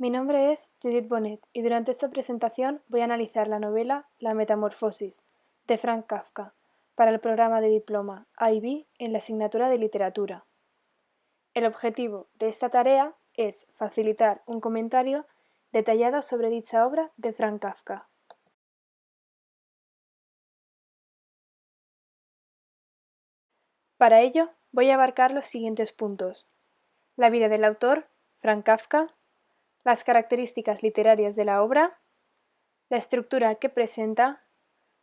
Mi nombre es Judith Bonet y durante esta presentación voy a analizar la novela La Metamorfosis, de Franz Kafka, para el programa de diploma IB en la asignatura de Literatura. El objetivo de esta tarea es facilitar un comentario detallado sobre dicha obra de Franz Kafka. Para ello, voy a abarcar los siguientes puntos: la vida del autor, Franz Kafka, las características literarias de la obra, la estructura que presenta,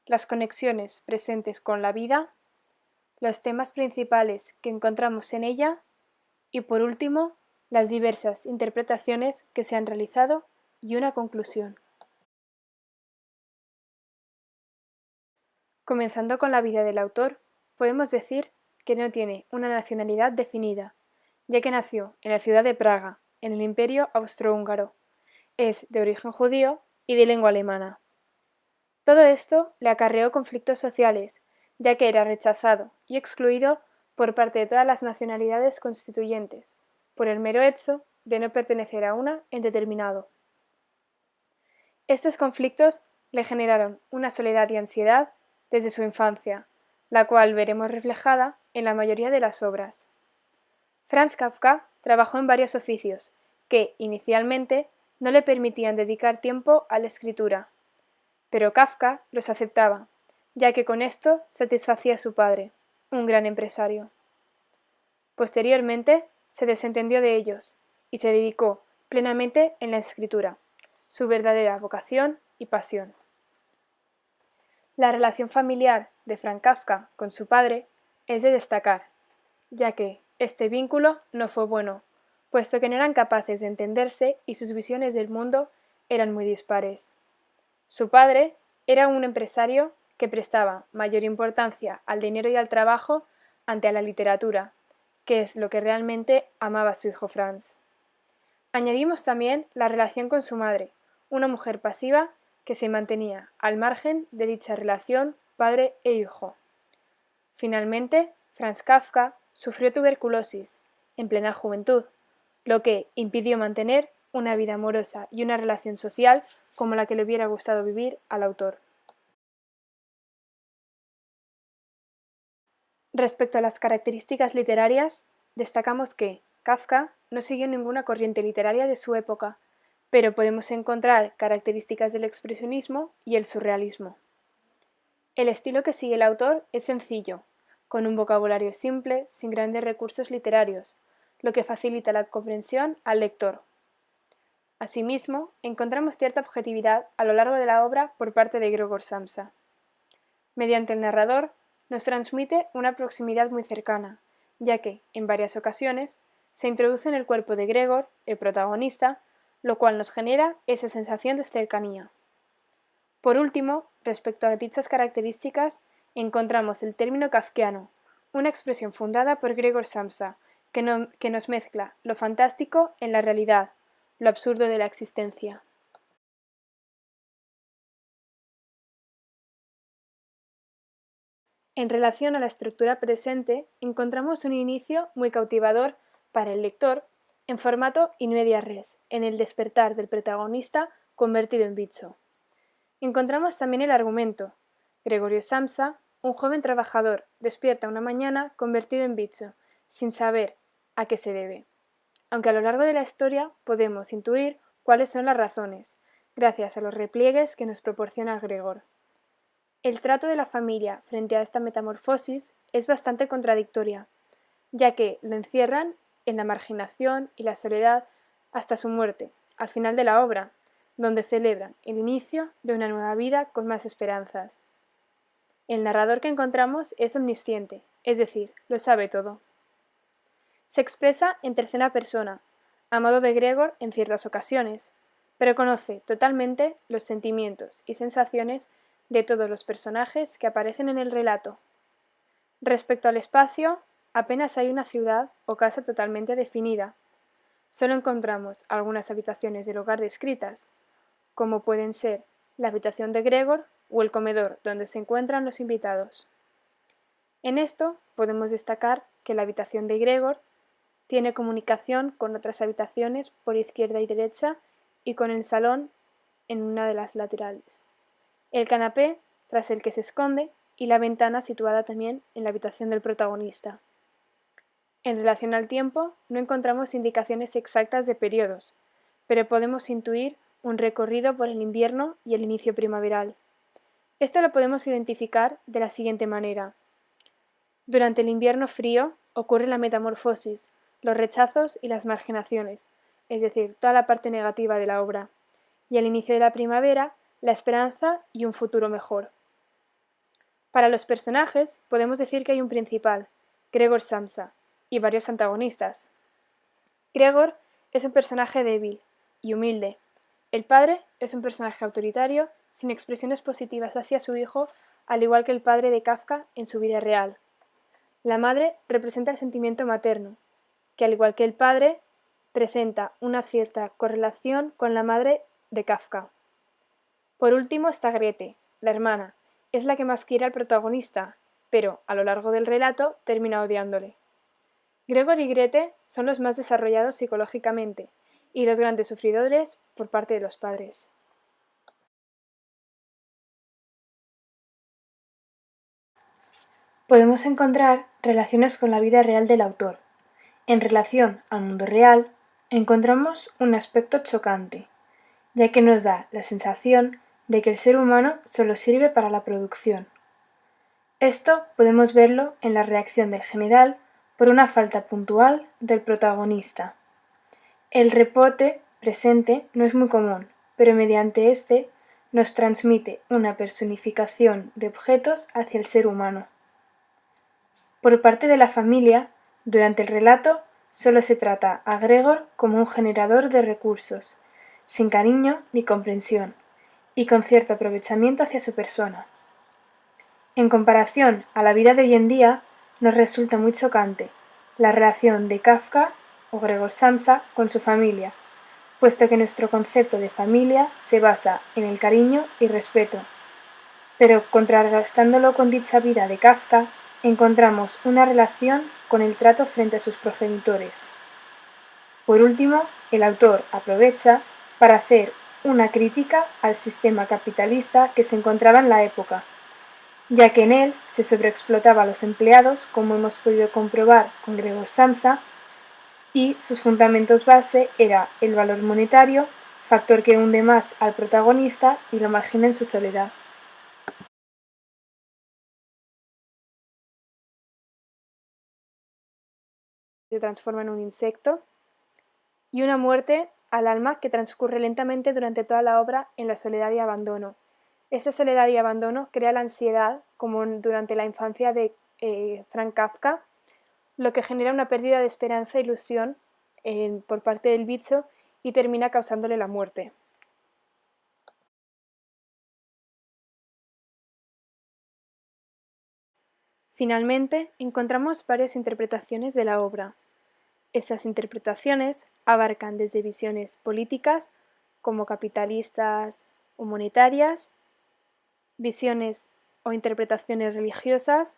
las conexiones presentes con la vida, los temas principales que encontramos en ella y, por último, las diversas interpretaciones que se han realizado y una conclusión. Comenzando con la vida del autor, podemos decir que no tiene una nacionalidad definida, ya que nació en la ciudad de Praga, en el Imperio Austrohúngaro. Es de origen judío y de lengua alemana. Todo esto le acarreó conflictos sociales, ya que era rechazado y excluido por parte de todas las nacionalidades constituyentes, por el mero hecho de no pertenecer a una en determinado. Estos conflictos le generaron una soledad y ansiedad desde su infancia, la cual veremos reflejada en la mayoría de las obras. Franz Kafka trabajó en varios oficios que, inicialmente, no le permitían dedicar tiempo a la escritura, pero Kafka los aceptaba, ya que con esto satisfacía a su padre, un gran empresario. Posteriormente, se desentendió de ellos y se dedicó plenamente en la escritura, su verdadera vocación y pasión. La relación familiar de Franz Kafka con su padre es de destacar, ya que este vínculo no fue bueno, puesto que no eran capaces de entenderse y sus visiones del mundo eran muy dispares. Su padre era un empresario que prestaba mayor importancia al dinero y al trabajo ante a la literatura, que es lo que realmente amaba su hijo Franz. Añadimos también la relación con su madre, una mujer pasiva que se mantenía al margen de dicha relación padre e hijo. Finalmente, Franz Kafka sufrió tuberculosis en plena juventud, lo que impidió mantener una vida amorosa y una relación social como la que le hubiera gustado vivir al autor. Respecto a las características literarias, destacamos que Kafka no siguió ninguna corriente literaria de su época, pero podemos encontrar características del expresionismo y el surrealismo. El estilo que sigue el autor es sencillo, con un vocabulario simple, sin grandes recursos literarios, lo que facilita la comprensión al lector. Asimismo, encontramos cierta objetividad a lo largo de la obra por parte de Grzegorz Samsa. Mediante el narrador, nos transmite una proximidad muy cercana, ya que, en varias ocasiones, se introduce en el cuerpo de Gregor, el protagonista, lo cual nos genera esa sensación de cercanía. Por último, respecto a dichas características, encontramos el término kafkiano, una expresión fundada por Grzegorz Samsa, que nos mezcla lo fantástico en la realidad, lo absurdo de la existencia. En relación a la estructura presente, encontramos un inicio muy cautivador para el lector en formato in media res, en el despertar del protagonista convertido en bicho. Encontramos también el argumento. Gregorio Samsa, un joven trabajador, despierta una mañana convertido en bicho, sin saber a qué se debe. Aunque a lo largo de la historia podemos intuir cuáles son las razones, gracias a los repliegues que nos proporciona Gregor. El trato de la familia frente a esta metamorfosis es bastante contradictoria, ya que lo encierran en la marginación y la soledad hasta su muerte, al final de la obra, donde celebran el inicio de una nueva vida con más esperanzas. El narrador que encontramos es omnisciente, es decir, lo sabe todo. Se expresa en tercera persona, a modo de Gregor en ciertas ocasiones, pero conoce totalmente los sentimientos y sensaciones de todos los personajes que aparecen en el relato. Respecto al espacio, apenas hay una ciudad o casa totalmente definida. Solo encontramos algunas habitaciones del hogar descritas, como pueden ser la habitación de Gregor o el comedor donde se encuentran los invitados. En esto podemos destacar que la habitación de Gregor tiene comunicación con otras habitaciones por izquierda y derecha y con el salón en una de las laterales, el canapé tras el que se esconde y la ventana situada también en la habitación del protagonista. En relación al tiempo, no encontramos indicaciones exactas de periodos, pero podemos intuir un recorrido por el invierno y el inicio primaveral. Esto lo podemos identificar de la siguiente manera. Durante el invierno frío ocurre la metamorfosis, los rechazos y las marginaciones, es decir, toda la parte negativa de la obra, y al inicio de la primavera, la esperanza y un futuro mejor. Para los personajes, podemos decir que hay un principal, Gregor Samsa, y varios antagonistas. Gregor es un personaje débil y humilde. El padre es un personaje autoritario, sin expresiones positivas hacia su hijo, al igual que el padre de Kafka en su vida real. La madre representa el sentimiento materno, que al igual que el padre, presenta una cierta correlación con la madre de Kafka. Por último está Grete, la hermana. Es la que más quiere al protagonista, pero a lo largo del relato termina odiándole. Gregor y Grete son los más desarrollados psicológicamente y los grandes sufridores por parte de los padres. Podemos encontrar relaciones con la vida real del autor. En relación al mundo real, encontramos un aspecto chocante, ya que nos da la sensación de que el ser humano solo sirve para la producción. Esto podemos verlo en la reacción del general por una falta puntual del protagonista. El reporte presente no es muy común, pero mediante este nos transmite una personificación de objetos hacia el ser humano. Por parte de la familia, durante el relato, solo se trata a Gregor como un generador de recursos, sin cariño ni comprensión, y con cierto aprovechamiento hacia su persona. En comparación a la vida de hoy en día, nos resulta muy chocante la relación de Kafka o Gregor Samsa con su familia, puesto que nuestro concepto de familia se basa en el cariño y respeto. Pero contrarrestándolo con dicha vida de Kafka, encontramos una relación con el trato frente a sus progenitores. Por último, el autor aprovecha para hacer una crítica al sistema capitalista que se encontraba en la época, ya que en él se sobreexplotaba a los empleados, como hemos podido comprobar con Gregor Samsa, y sus fundamentos base era el valor monetario, factor que hunde más al protagonista y lo margina en su soledad. Se transforma en un insecto, y una muerte al alma que transcurre lentamente durante toda la obra en la soledad y abandono. Esta soledad y abandono crea la ansiedad, como durante la infancia de Franz Kafka, lo que genera una pérdida de esperanza e ilusión por parte del bicho y termina causándole la muerte. Finalmente, encontramos varias interpretaciones de la obra. Estas interpretaciones abarcan desde visiones políticas, como capitalistas o monetarias, visiones o interpretaciones religiosas,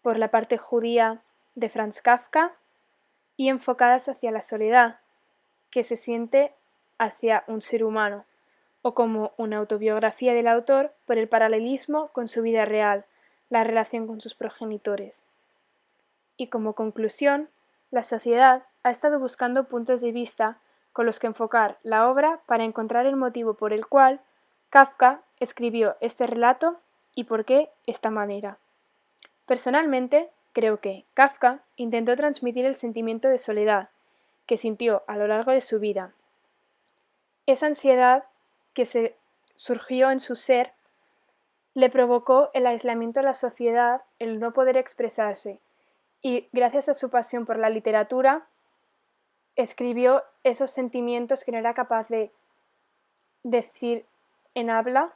por la parte judía de Franz Kafka, y enfocadas hacia la soledad, que se siente hacia un ser humano, o como una autobiografía del autor por el paralelismo con su vida real, la relación con sus progenitores. Y como conclusión, la sociedad ha estado buscando puntos de vista con los que enfocar la obra para encontrar el motivo por el cual Kafka escribió este relato y por qué esta manera. Personalmente, creo que Kafka intentó transmitir el sentimiento de soledad que sintió a lo largo de su vida. Esa ansiedad que surgió en su ser le provocó el aislamiento de la sociedad, el no poder expresarse, y gracias a su pasión por la literatura, escribió esos sentimientos que no era capaz de decir en habla,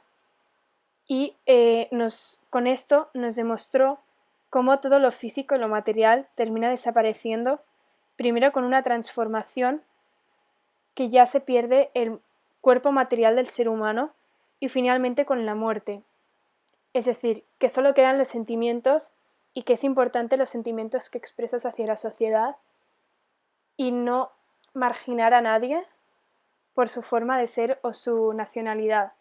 y con esto nos demostró cómo todo lo físico y lo material termina desapareciendo, primero con una transformación que ya se pierde el cuerpo material del ser humano y finalmente con la muerte. Es decir, que solo quedan los sentimientos y que es importante los sentimientos que expresas hacia la sociedad y no marginar a nadie por su forma de ser o su nacionalidad,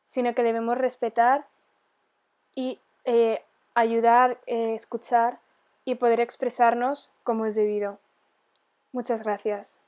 sino que debemos respetar y ayudar, escuchar y poder expresarnos como es debido. Muchas gracias.